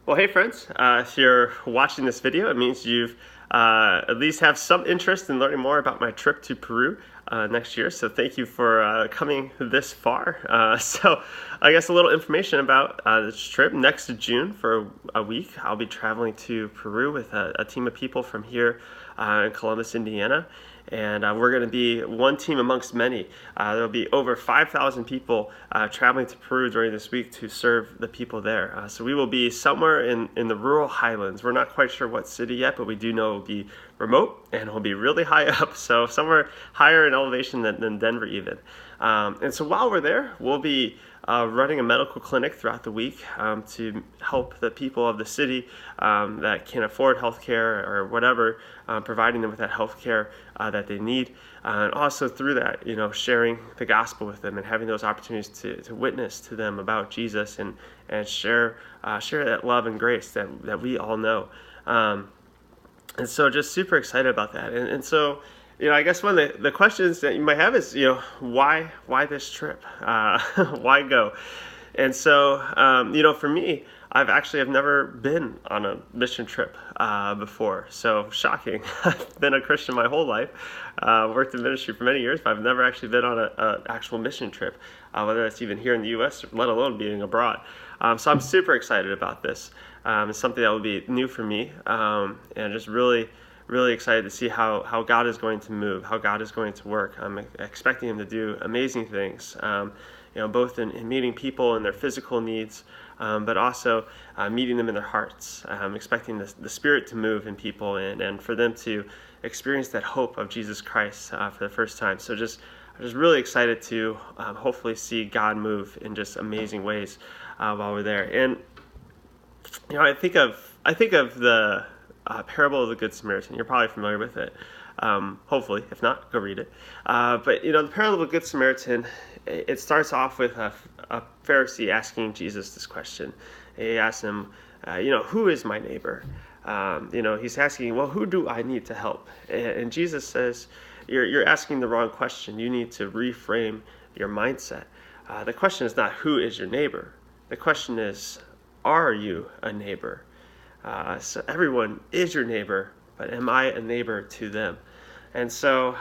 Well, hey friends, if you're watching this video, it means you've at least have some interest in learning more about my trip to Peru next year. So thank you for coming this far. So I guess a little information about this trip. Next June for a week, I'll be traveling to Peru with a team of people from here in Columbus, Indiana. And we're going to be one team amongst many. There will be over 5,000 people traveling to Peru during this week to serve the people there. So we will be somewhere in the rural highlands. We're not quite sure what city yet, but we do know it will be remote and it will be really high up. So somewhere higher in elevation than Denver even. And so while we're there, we'll be running a medical clinic throughout the week to help the people of the city that can't afford health care or whatever, providing them with that health care that they need. And also through that, sharing the gospel with them and having those opportunities to witness to them about Jesus and share that love and grace that we all know. And so just super excited about that. And so, I guess one of the questions that you might have is, why this trip? Why go? And so, for me, I've never been on a mission trip before. So shocking. I've been a Christian my whole life, worked in ministry for many years, but I've never actually been on an actual mission trip, whether that's even here in the U.S., let alone being abroad. So I'm super excited about this. It's something that will be new for me, and just really excited to see how God is going to move, how God is going to work. I'm expecting Him to do amazing things, both in meeting people and their physical needs, but also meeting them in their hearts. I'm expecting the Spirit to move in people and for them to experience that hope of Jesus Christ for the first time. So I'm just really excited to hopefully see God move in just amazing ways while we're there. And I think of the parable of the Good Samaritan. You're probably familiar with it. Hopefully, if not, go read it. But the parable of the Good Samaritan, it starts off with a Pharisee asking Jesus this question. He asks him, who is my neighbor? He's asking, well, who do I need to help? And Jesus says, you're asking the wrong question. You need to reframe your mindset. The question is not who is your neighbor. The question is, are you a neighbor? So everyone is your neighbor, but am I a neighbor to them? And so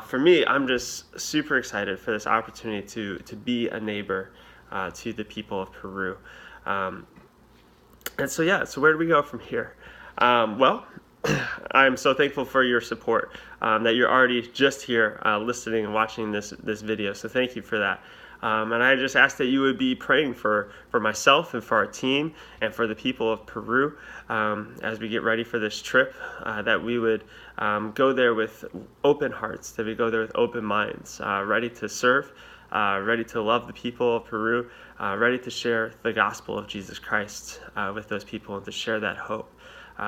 for me, I'm just super excited for this opportunity to be a neighbor to the people of Peru. And so where do we go from here? Well, I'm so thankful for your support, that you're already just here listening and watching this video. So thank you for that. And I just ask that you would be praying for myself and for our team and for the people of Peru as we get ready for this trip, that we would go there with open hearts, that we go there with open minds, ready to serve, ready to love the people of Peru, ready to share the gospel of Jesus Christ with those people and to share that hope.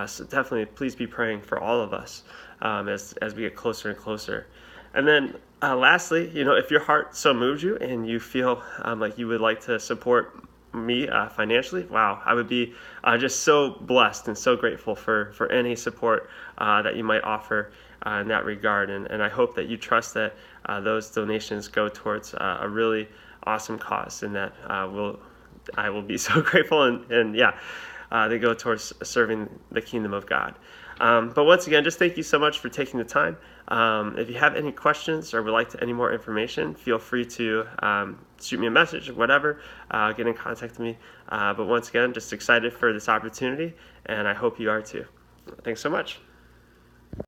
So definitely please be praying for all of us as we get closer and closer. And then lastly, if your heart so moves you and you feel like you would like to support me financially, wow, I would be just so blessed and so grateful for any support that you might offer in that regard. And I hope that you trust that those donations go towards a really awesome cause, and that I will be so grateful and they go towards serving the kingdom of God. But once again, just thank you so much for taking the time. If you have any questions or would like any more information, feel free to shoot me a message or whatever, get in contact with me. But once again, just excited for this opportunity, and I hope you are too. Thanks so much.